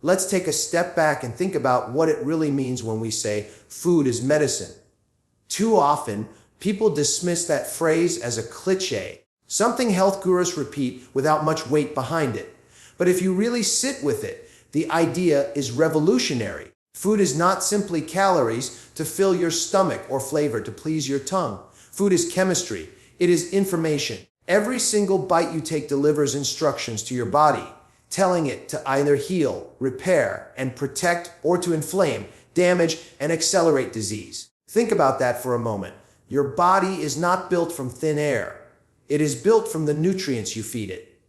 Let's take a step back and think about what it really means when we say food is medicine. Too often, people dismiss that phrase as a cliché, something health gurus repeat without much weight behind it. But if you really sit with it, the idea is revolutionary. Food is not simply calories to fill your stomach or flavor to please your tongue. Food is chemistry. It is information. Every single bite you take delivers instructions to your body, telling it to either heal, repair, and protect, or to inflame, damage, and accelerate disease. Think about that for a moment. Your body is not built from thin air. It is built from the nutrients you feed it.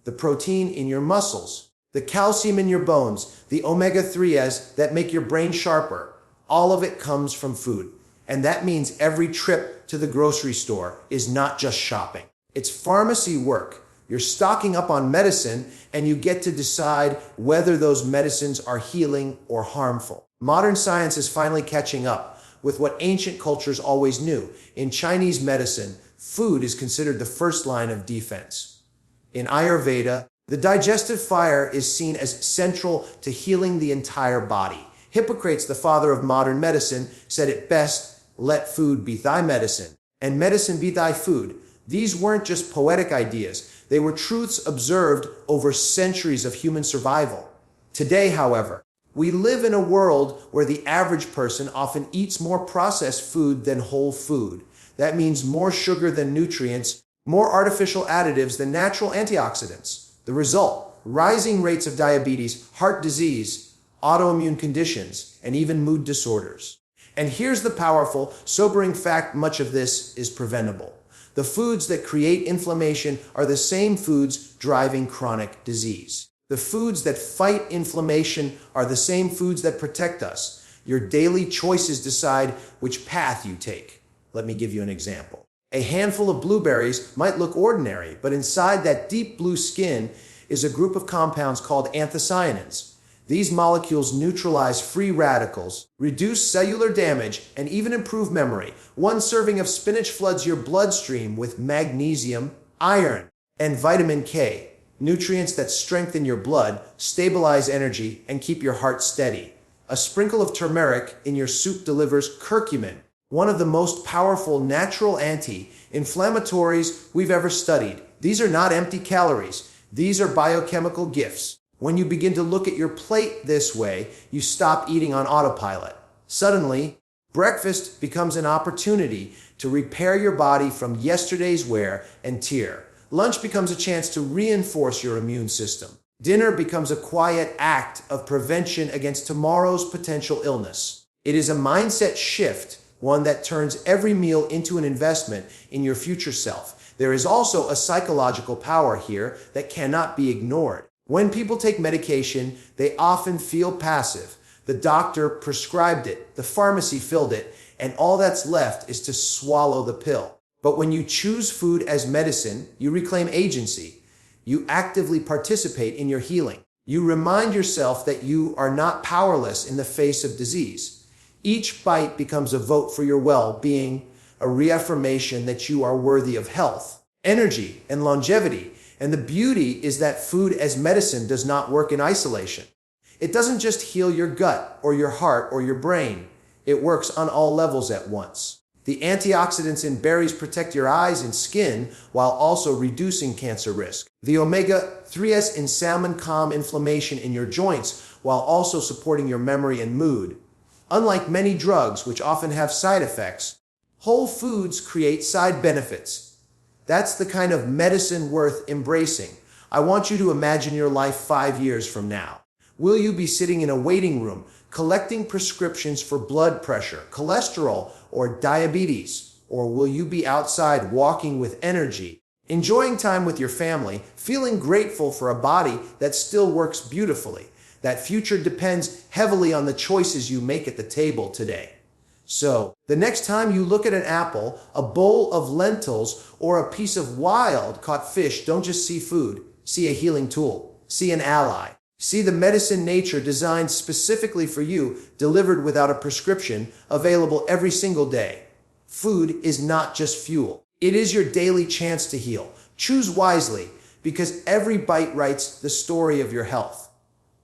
The protein in your muscles, the calcium in your bones, the omega-3s that make your brain sharper, all of it comes from food. And that means every trip to the grocery store is not just shopping. It's pharmacy work. You're stocking up on medicine, and you get to decide whether those medicines are healing or harmful. Modern science is finally catching up with what ancient cultures always knew. In Chinese medicine, food is considered the first line of defense. In Ayurveda, the digestive fire is seen as central to healing the entire body. Hippocrates, the father of modern medicine, said it best, "Let food be thy medicine, and medicine be thy food." These weren't just poetic ideas. They were truths observed over centuries of human survival. Today, however, we live in a world where the average person often eats more processed food than whole food. That means more sugar than nutrients, more artificial additives than natural antioxidants. The result, rising rates of diabetes, heart disease, autoimmune conditions, and even mood disorders. And here's the powerful, sobering fact: much of this is preventable. The foods that create inflammation are the same foods driving chronic disease. The foods that fight inflammation are the same foods that protect us. Your daily choices decide which path you take. Let me give you an example. A handful of blueberries might look ordinary, but inside that deep blue skin is a group of compounds called anthocyanins. These molecules neutralize free radicals, reduce cellular damage, and even improve memory. One serving of spinach floods your bloodstream with magnesium, iron, and vitamin K, nutrients that strengthen your blood, stabilize energy, and keep your heart steady. A sprinkle of turmeric in your soup delivers curcumin, one of the most powerful natural anti-inflammatories we've ever studied. These are not empty calories. These are biochemical gifts. When you begin to look at your plate this way, you stop eating on autopilot. Suddenly, breakfast becomes an opportunity to repair your body from yesterday's wear and tear. Lunch becomes a chance to reinforce your immune system. Dinner becomes a quiet act of prevention against tomorrow's potential illness. It is a mindset shift, one that turns every meal into an investment in your future self. There is also a psychological power here that cannot be ignored. When people take medication, they often feel passive. The doctor prescribed it, the pharmacy filled it, and all that's left is to swallow the pill. But when you choose food as medicine, you reclaim agency. You actively participate in your healing. You remind yourself that you are not powerless in the face of disease. Each bite becomes a vote for your well-being, a reaffirmation that you are worthy of health, energy, and longevity. And the beauty is that food as medicine does not work in isolation. It doesn't just heal your gut or your heart or your brain. It works on all levels at once. The antioxidants in berries protect your eyes and skin while also reducing cancer risk. The omega-3s in salmon calm inflammation in your joints while also supporting your memory and mood. Unlike many drugs, which often have side effects, whole foods create side benefits. That's the kind of medicine worth embracing. I want you to imagine your life 5 years from now. Will you be sitting in a waiting room, collecting prescriptions for blood pressure, cholesterol, or diabetes? Or will you be outside walking with energy, enjoying time with your family, feeling grateful for a body that still works beautifully? That future depends heavily on the choices you make at the table today. So, the next time you look at an apple, a bowl of lentils, or a piece of wild-caught fish, don't just see food. See a healing tool. See an ally. See the medicine nature designed specifically for you, delivered without a prescription, available every single day. Food is not just fuel. It is your daily chance to heal. Choose wisely, because every bite writes the story of your health.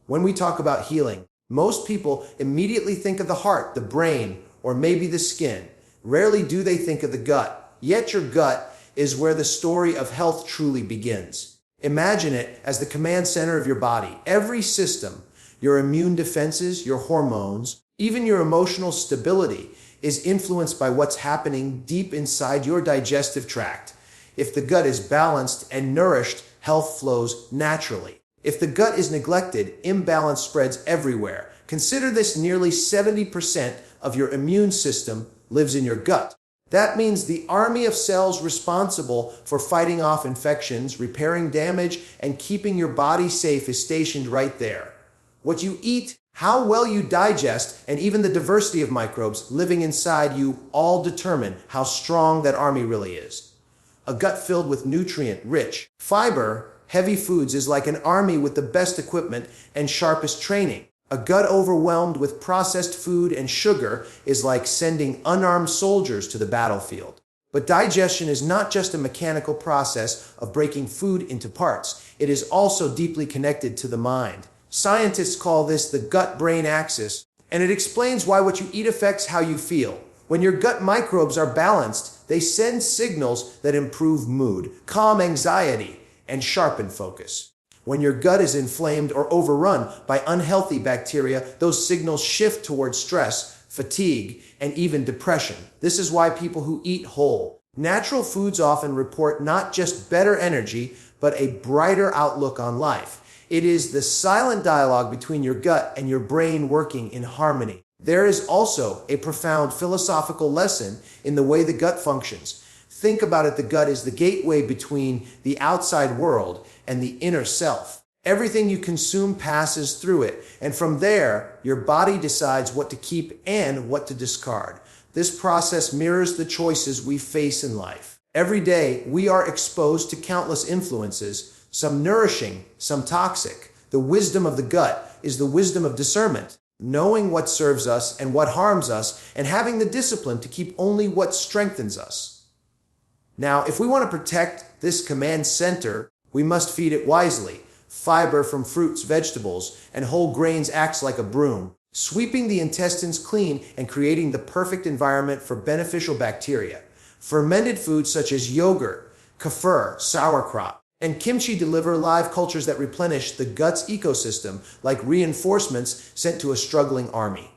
When we talk about healing, most people immediately think of the heart, the brain, or maybe the skin. Rarely do they think of the gut. Yet your gut is where the story of health truly begins. Imagine it as the command center of your body. Every system, your immune defenses, your hormones, even your emotional stability, is influenced by what's happening deep inside your digestive tract. If the gut is balanced and nourished, health flows naturally. If the gut is neglected, imbalance spreads everywhere. Consider this: nearly 70% of your immune system lives in your gut. That means the army of cells responsible for fighting off infections, repairing damage, and keeping your body safe is stationed right there. What you eat, how well you digest, and even the diversity of microbes living inside you all determine how strong that army really is. A gut filled with nutrient-rich, fiber-heavy foods is like an army with the best equipment and sharpest training. A gut overwhelmed with processed food and sugar is like sending unarmed soldiers to the battlefield. But digestion is not just a mechanical process of breaking food into parts. It is also deeply connected to the mind. Scientists call this the gut-brain axis, and it explains why what you eat affects how you feel. When your gut microbes are balanced, they send signals that improve mood, calm anxiety, and sharpen focus. When your gut is inflamed or overrun by unhealthy bacteria, those signals shift towards stress, fatigue, and even depression. This is why people who eat whole, natural foods often report not just better energy, but a brighter outlook on life. It is the silent dialogue between your gut and your brain working in harmony. There is also a profound philosophical lesson in the way the gut functions. Think about it: the gut is the gateway between the outside world and the inner self. Everything you consume passes through it, and from there, your body decides what to keep and what to discard. This process mirrors the choices we face in life. Every day, we are exposed to countless influences, some nourishing, some toxic. The wisdom of the gut is the wisdom of discernment, knowing what serves us and what harms us, and having the discipline to keep only what strengthens us. Now, if we want to protect this command center, we must feed it wisely. Fiber from fruits, vegetables, and whole grains acts like a broom, sweeping the intestines clean and creating the perfect environment for beneficial bacteria. Fermented foods such as yogurt, kefir, sauerkraut, and kimchi deliver live cultures that replenish the gut's ecosystem like reinforcements sent to a struggling army.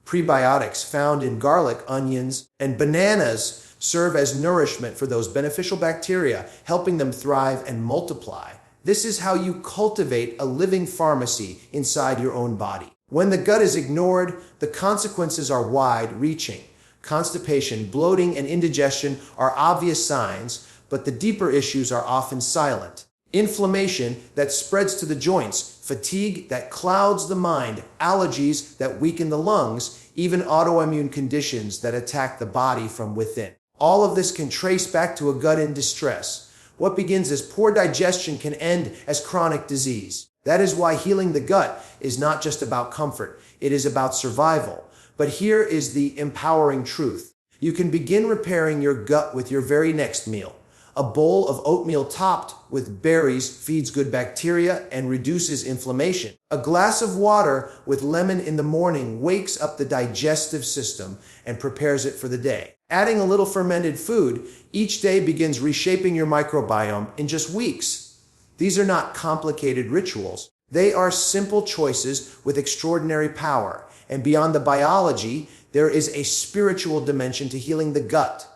Prebiotics found in garlic, onions, and bananas serve as nourishment for those beneficial bacteria, helping them thrive and multiply. This is how you cultivate a living pharmacy inside your own body. When the gut is ignored, the consequences are wide-reaching. Constipation, bloating, and indigestion are obvious signs, but the deeper issues are often silent. Inflammation that spreads to the joints, fatigue that clouds the mind, allergies that weaken the lungs, even autoimmune conditions that attack the body from within. All of this can trace back to a gut in distress. What begins as poor digestion can end as chronic disease. That is why healing the gut is not just about comfort, it is about survival. But here is the empowering truth. You can begin repairing your gut with your very next meal. A bowl of oatmeal topped with berries feeds good bacteria and reduces inflammation. A glass of water with lemon in the morning wakes up the digestive system and prepares it for the day. Adding a little fermented food each day begins reshaping your microbiome in just weeks. These are not complicated rituals. They are simple choices with extraordinary power. And beyond the biology, there is a spiritual dimension to healing the gut.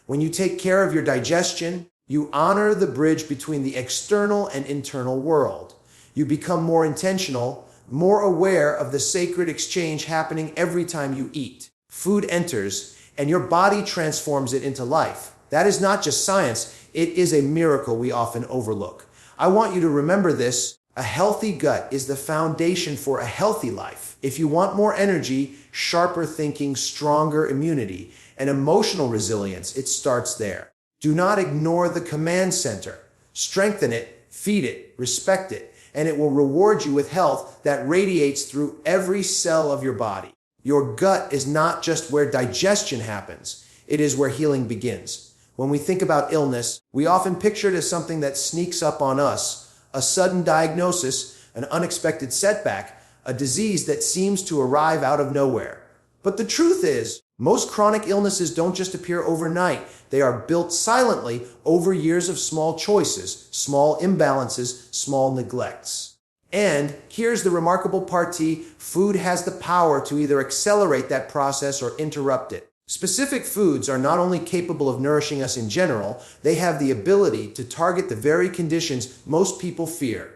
When you take care of your digestion, you honor the bridge between the external and internal world. You become more intentional, more aware of the sacred exchange happening every time you eat. Food enters, and your body transforms it into life. That is not just science, it is a miracle we often overlook. I want you to remember this: a healthy gut is the foundation for a healthy life. If you want more energy, sharper thinking, stronger immunity, and emotional resilience, it starts there. Do not ignore the command center. Strengthen it, feed it, respect it, and it will reward you with health that radiates through every cell of your body. Your gut is not just where digestion happens, it is where healing begins. When we think about illness, we often picture it as something that sneaks up on us, a sudden diagnosis, an unexpected setback, a disease that seems to arrive out of nowhere. But the truth is, most chronic illnesses don't just appear overnight. They are built silently over years of small choices, small imbalances, small neglects. And here's the remarkable part, T: food has the power to either accelerate that process or interrupt it. Specific foods are not only capable of nourishing us in general, they have the ability to target the very conditions most people fear: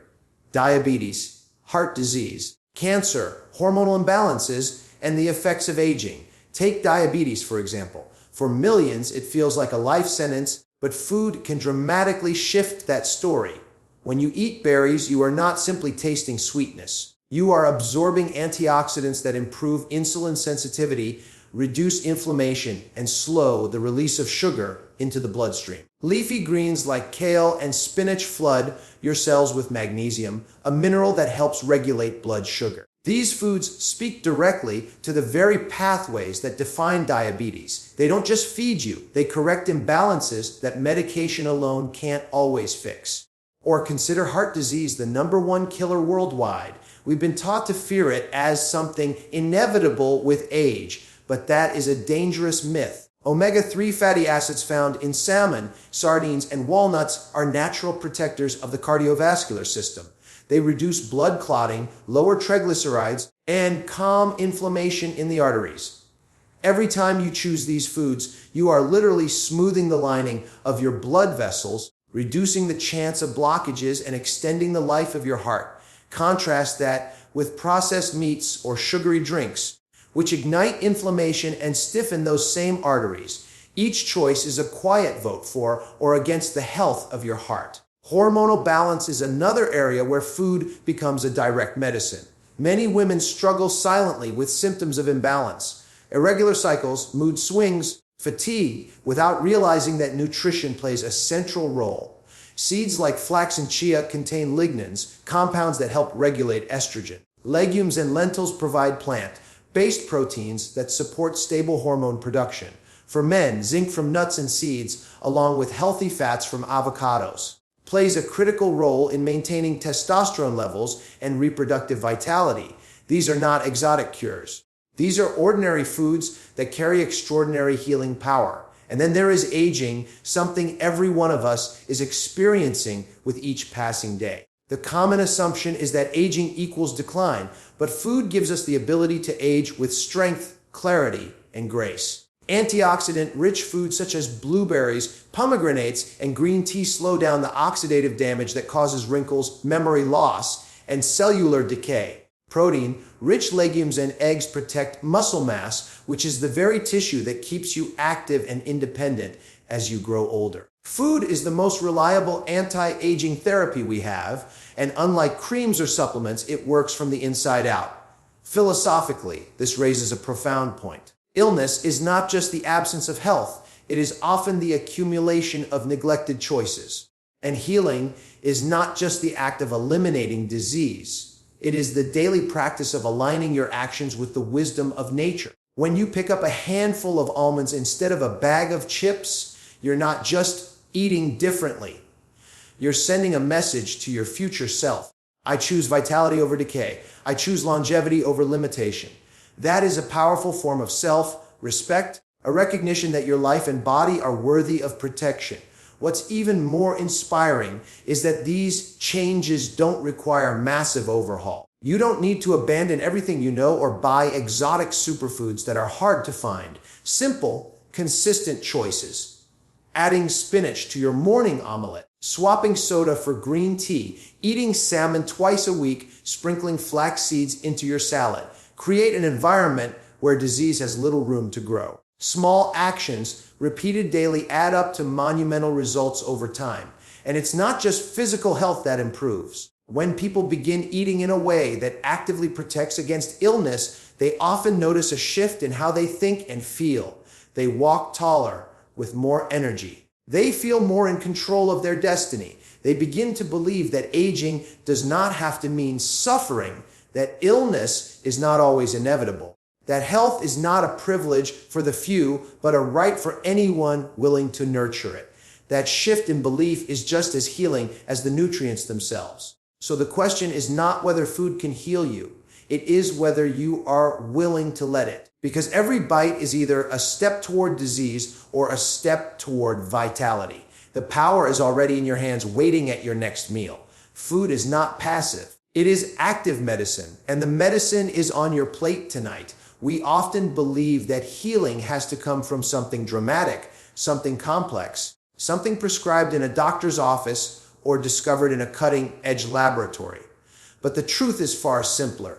diabetes, heart disease, cancer, hormonal imbalances, and the effects of aging. Take diabetes, for example. For millions, it feels like a life sentence, but food can dramatically shift that story. When you eat berries, you are not simply tasting sweetness. You are absorbing antioxidants that improve insulin sensitivity, reduce inflammation, and slow the release of sugar into the bloodstream. Leafy greens like kale and spinach flood your cells with magnesium, a mineral that helps regulate blood sugar. These foods speak directly to the very pathways that define diabetes. They don't just feed you, they correct imbalances that medication alone can't always fix. Or consider heart disease, the #1 killer worldwide. We've been taught to fear it as something inevitable with age, but that is a dangerous myth. Omega-3 fatty acids found in salmon, sardines, and walnuts are natural protectors of the cardiovascular system. They reduce blood clotting, lower triglycerides, and calm inflammation in the arteries. Every time you choose these foods, you are literally smoothing the lining of your blood vessels, reducing the chance of blockages and extending the life of your heart. Contrast that with processed meats or sugary drinks, which ignite inflammation and stiffen those same arteries. Each choice is a quiet vote for or against the health of your heart. Hormonal balance is another area where food becomes a direct medicine. Many women struggle silently with symptoms of imbalance: irregular cycles, mood swings, fatigue, without realizing that nutrition plays a central role. Seeds like flax and chia contain lignans, compounds that help regulate estrogen. Legumes and lentils provide plant-based proteins that support stable hormone production. For men, zinc from nuts and seeds, along with healthy fats from avocados, plays a critical role in maintaining testosterone levels and reproductive vitality. These are not exotic cures. These are ordinary foods that carry extraordinary healing power. And then there is aging, something every one of us is experiencing with each passing day. The common assumption is that aging equals decline, but food gives us the ability to age with strength, clarity, and grace. Antioxidant-rich foods such as blueberries, pomegranates, and green tea slow down the oxidative damage that causes wrinkles, memory loss, and cellular decay. Protein-rich legumes and eggs protect muscle mass, which is the very tissue that keeps you active and independent as you grow older. Food is the most reliable anti-aging therapy we have, and unlike creams or supplements, it works from the inside out. Philosophically, this raises a profound point. Illness is not just the absence of health, it is often the accumulation of neglected choices. And healing is not just the act of eliminating disease, it is the daily practice of aligning your actions with the wisdom of nature. When you pick up a handful of almonds instead of a bag of chips, you're not just eating differently. You're sending a message to your future self. I choose vitality over decay. I choose longevity over limitation. That is a powerful form of self-respect, a recognition that your life and body are worthy of protection. What's even more inspiring is that these changes don't require massive overhaul. You don't need to abandon everything you know or buy exotic superfoods that are hard to find. Simple, consistent choices. Adding spinach to your morning omelet, swapping soda for green tea, eating salmon twice a week, sprinkling flax seeds into your salad. Create an environment where disease has little room to grow. Small actions, repeated daily, add up to monumental results over time. And it's not just physical health that improves. When people begin eating in a way that actively protects against illness, they often notice a shift in how they think and feel. They walk taller, with more energy. They feel more in control of their destiny. They begin to believe that aging does not have to mean suffering, that illness is not always inevitable, that health is not a privilege for the few, but a right for anyone willing to nurture it. That shift in belief is just as healing as the nutrients themselves. So the question is not whether food can heal you. It is whether you are willing to let it. Because every bite is either a step toward disease or a step toward vitality. The power is already in your hands, waiting at your next meal. Food is not passive. It is active medicine, and the medicine is on your plate tonight. We often believe that healing has to come from something dramatic, something complex, something prescribed in a doctor's office or discovered in a cutting-edge laboratory. But the truth is far simpler.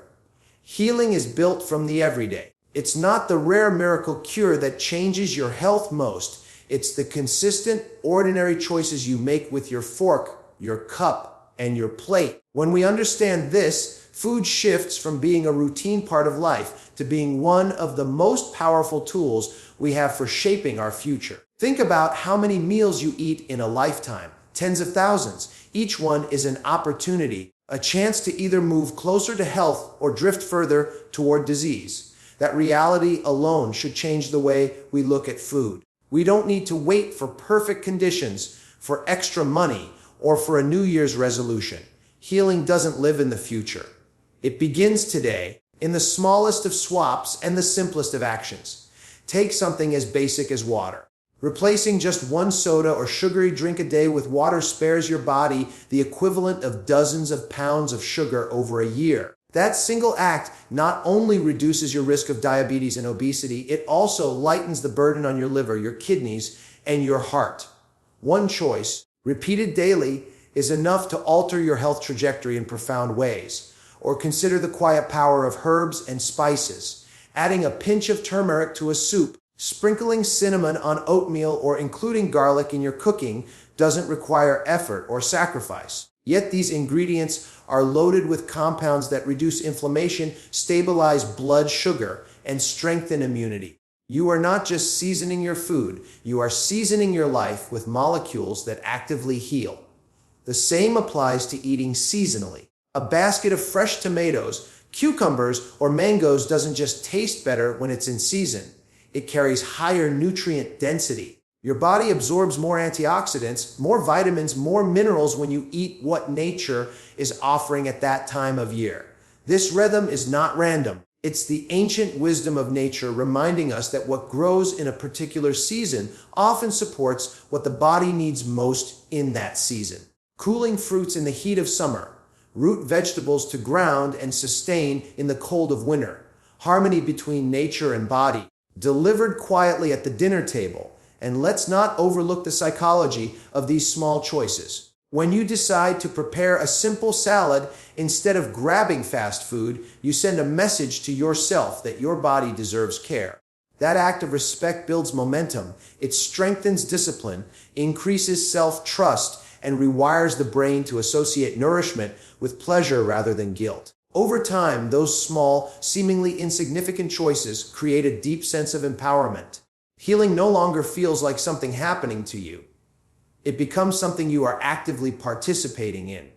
Healing is built from the everyday. It's not the rare miracle cure that changes your health most. It's the consistent, ordinary choices you make with your fork, your cup, and your plate. When we understand this, food shifts from being a routine part of life to being one of the most powerful tools we have for shaping our future. Think about how many meals you eat in a lifetime. Tens of thousands. Each one is an opportunity, a chance to either move closer to health or drift further toward disease. That reality alone should change the way we look at food. We don't need to wait for perfect conditions, for extra money, or for a New Year's resolution. Healing doesn't live in the future. It begins today, in the smallest of swaps and the simplest of actions. Take something as basic as water. Replacing just one soda or sugary drink a day with water spares your body the equivalent of dozens of pounds of sugar over a year. That single act not only reduces your risk of diabetes and obesity, it also lightens the burden on your liver, your kidneys, and your heart. One choice, repeated daily, is enough to alter your health trajectory in profound ways. Or consider the quiet power of herbs and spices. Adding a pinch of turmeric to a soup, sprinkling cinnamon on oatmeal, or including garlic in your cooking doesn't require effort or sacrifice. Yet these ingredients are loaded with compounds that reduce inflammation, stabilize blood sugar, and strengthen immunity. You are not just seasoning your food, you are seasoning your life with molecules that actively heal. The same applies to eating seasonally. A basket of fresh tomatoes, cucumbers, or mangoes doesn't just taste better when it's in season. It carries higher nutrient density. Your body absorbs more antioxidants, more vitamins, more minerals when you eat what nature is offering at that time of year. This rhythm is not random. It's the ancient wisdom of nature reminding us that what grows in a particular season often supports what the body needs most in that season. Cooling fruits in the heat of summer, root vegetables to ground and sustain in the cold of winter, harmony between nature and body, delivered quietly at the dinner table. And let's not overlook the psychology of these small choices. When you decide to prepare a simple salad instead of grabbing fast food, you send a message to yourself that your body deserves care. That act of respect builds momentum. It strengthens discipline, increases self-trust, and rewires the brain to associate nourishment with pleasure rather than guilt. Over time, those small, seemingly insignificant choices create a deep sense of empowerment. Healing no longer feels like something happening to you. It becomes something you are actively participating in.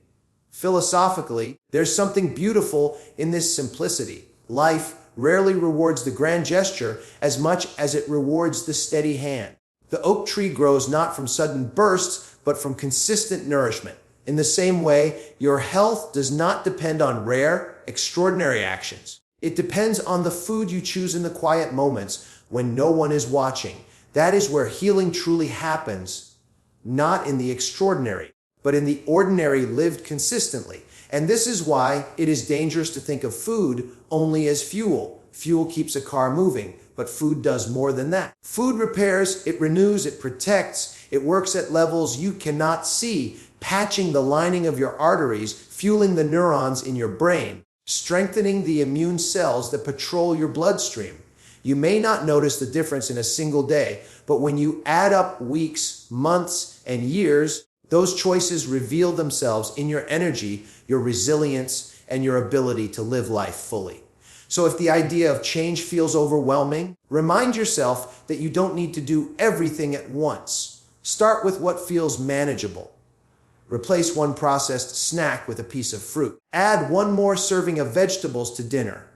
Philosophically, there's something beautiful in this simplicity. Life rarely rewards the grand gesture as much as it rewards the steady hand. The oak tree grows not from sudden bursts, but from consistent nourishment. In the same way, your health does not depend on rare, extraordinary actions. It depends on the food you choose in the quiet moments when no one is watching. That is where healing truly happens, not in the extraordinary, but in the ordinary lived consistently. And this is why it is dangerous to think of food only as fuel. Fuel keeps a car moving, but food does more than that. Food repairs, it renews, it protects, it works at levels you cannot see, patching the lining of your arteries, fueling the neurons in your brain, strengthening the immune cells that patrol your bloodstream. You may not notice the difference in a single day, but when you add up weeks, months, and years, those choices reveal themselves in your energy, your resilience, and your ability to live life fully. So if the idea of change feels overwhelming, remind yourself that you don't need to do everything at once. Start with what feels manageable. Replace one processed snack with a piece of fruit. Add one more serving of vegetables to dinner.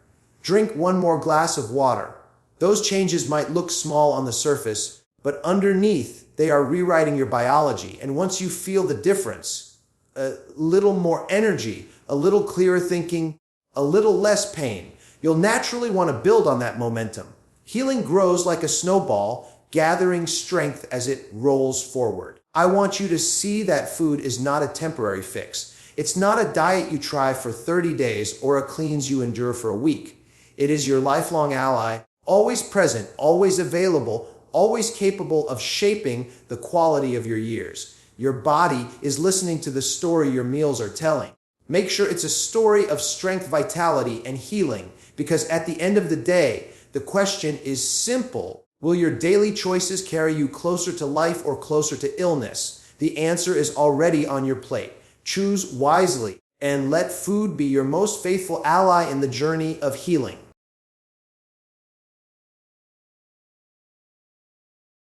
Drink one more glass of water. Those changes might look small on the surface, but underneath, they are rewriting your biology. And once you feel the difference, a little more energy, a little clearer thinking, a little less pain. You'll naturally want to build on that momentum. Healing grows like a snowball, gathering strength as it rolls forward. I want you to see that food is not a temporary fix. It's not a diet you try for 30 days or a cleanse you endure for a week. It is your lifelong ally, always present, always available, always capable of shaping the quality of your years. Your body is listening to the story your meals are telling. Make sure it's a story of strength, vitality, and healing, because at the end of the day, the question is simple. Will your daily choices carry you closer to life or closer to illness? The answer is already on your plate. Choose wisely and let food be your most faithful ally in the journey of healing.